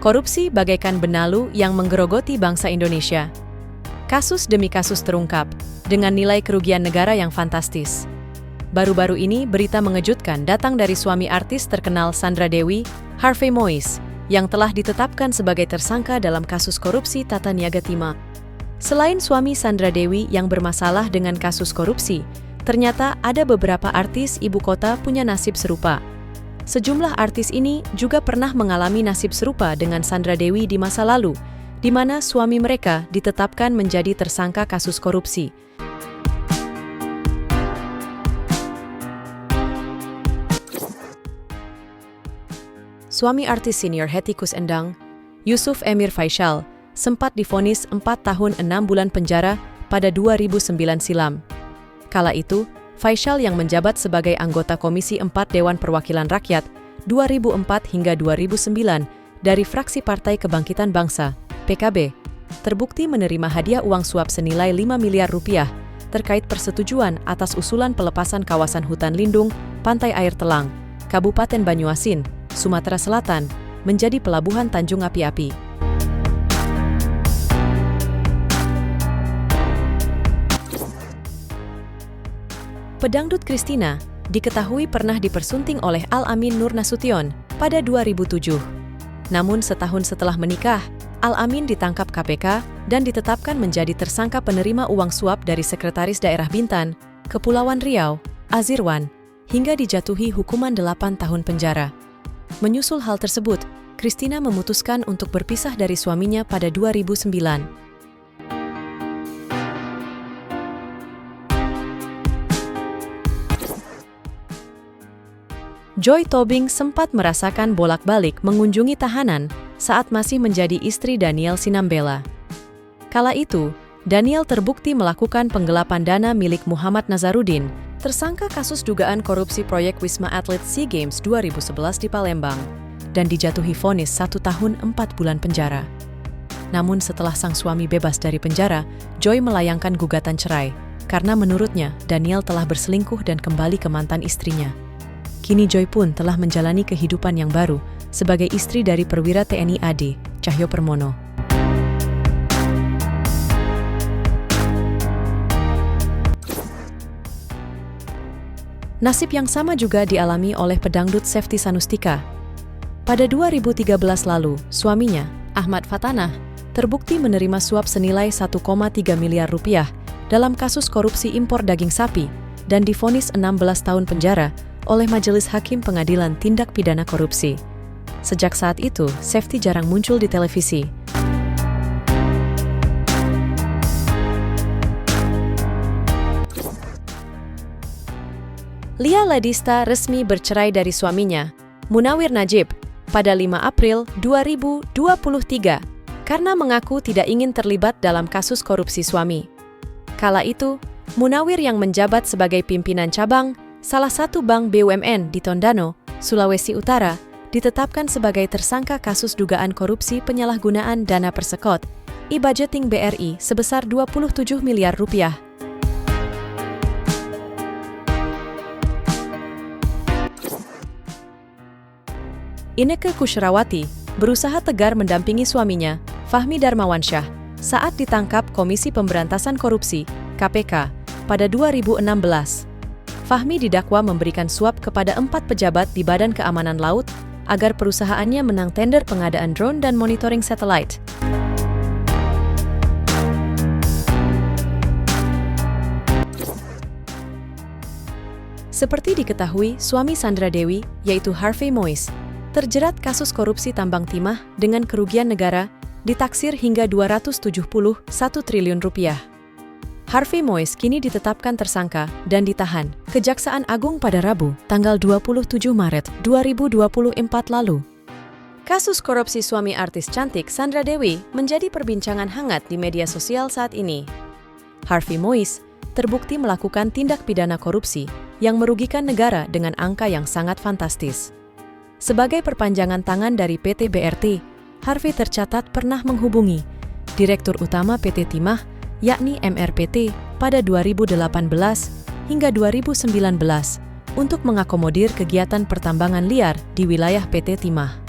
Korupsi bagaikan benalu yang menggerogoti bangsa Indonesia. Kasus demi kasus terungkap, dengan nilai kerugian negara yang fantastis. Baru-baru ini berita mengejutkan datang dari suami artis terkenal Sandra Dewi, Harvey Moise, yang telah ditetapkan sebagai tersangka dalam kasus korupsi Tata Niaga Timah. Selain suami Sandra Dewi yang bermasalah dengan kasus korupsi, ternyata ada beberapa artis ibu kota punya nasib serupa. Sejumlah artis ini juga pernah mengalami nasib serupa dengan Sandra Dewi di masa lalu, di mana suami mereka ditetapkan menjadi tersangka kasus korupsi. Suami artis senior Hetty Koes Endang, Yusuf Emir Faishal, sempat divonis 4 tahun 6 bulan penjara pada 2009 silam. Kala itu, Faishal yang menjabat sebagai anggota Komisi 4 Dewan Perwakilan Rakyat 2004 hingga 2009 dari fraksi Partai Kebangkitan Bangsa, PKB, terbukti menerima hadiah uang suap senilai 5 miliar rupiah terkait persetujuan atas usulan pelepasan kawasan hutan lindung Pantai Air Telang, Kabupaten Banyuasin, Sumatera Selatan, menjadi pelabuhan Tanjung Api-Api. Pedangdut Christina diketahui pernah dipersunting oleh Al-Amin Nur Nasution pada 2007. Namun setahun setelah menikah, Al-Amin ditangkap KPK dan ditetapkan menjadi tersangka penerima uang suap dari Sekretaris Daerah Bintan, Kepulauan Riau, Azirwan, hingga dijatuhi hukuman 8 tahun penjara. Menyusul hal tersebut, Christina memutuskan untuk berpisah dari suaminya pada 2009. Joy Tobing sempat merasakan bolak-balik mengunjungi tahanan saat masih menjadi istri Daniel Sinambela. Kala itu, Daniel terbukti melakukan penggelapan dana milik Muhammad Nazarudin, tersangka kasus dugaan korupsi proyek Wisma Atlet SEA Games 2011 di Palembang, dan dijatuhi vonis 1 tahun 4 bulan penjara. Namun setelah sang suami bebas dari penjara, Joy melayangkan gugatan cerai, karena menurutnya Daniel telah berselingkuh dan kembali ke mantan istrinya. Kini Joy pun telah menjalani kehidupan yang baru sebagai istri dari perwira TNI AD, Cahyo Permono. Nasib yang sama juga dialami oleh pedangdut Sefty Sanustika. Pada 2013 lalu, suaminya, Ahmad Fatanah, terbukti menerima suap senilai 1,3 miliar rupiah dalam kasus korupsi impor daging sapi dan divonis 16 tahun penjara oleh Majelis Hakim Pengadilan Tindak Pidana Korupsi. Sejak saat itu, Sefty jarang muncul di televisi. Lia Ladista resmi bercerai dari suaminya, Munawir Najib, pada 5 April 2023, karena mengaku tidak ingin terlibat dalam kasus korupsi suami. Kala itu, Munawir yang menjabat sebagai pimpinan cabang salah satu bank BUMN di Tondano, Sulawesi Utara, ditetapkan sebagai tersangka kasus dugaan korupsi penyalahgunaan dana Persekot, e-budgeting BRI sebesar 27 miliar rupiah. Inneke Koesherawati berusaha tegar mendampingi suaminya, Fahmi Darmawansyah, saat ditangkap Komisi Pemberantasan Korupsi, KPK, pada 2016. Fahmi didakwa memberikan suap kepada 4 pejabat di Badan Keamanan Laut agar perusahaannya menang tender pengadaan drone dan monitoring satelit. Seperti diketahui, suami Sandra Dewi, yaitu Harvey Moise, terjerat kasus korupsi tambang timah dengan kerugian negara ditaksir hingga 271 triliun rupiah. Harvey Moise kini ditetapkan tersangka dan ditahan Kejaksaan Agung pada Rabu, tanggal 27 Maret 2024 lalu. Kasus korupsi suami artis cantik Sandra Dewi menjadi perbincangan hangat di media sosial saat ini. Harvey Moise terbukti melakukan tindak pidana korupsi yang merugikan negara dengan angka yang sangat fantastis. Sebagai perpanjangan tangan dari PT BRT, Harvey tercatat pernah menghubungi Direktur Utama PT Timah, yakni MRPT, pada 2018 hingga 2019 untuk mengakomodir kegiatan pertambangan liar di wilayah PT Timah.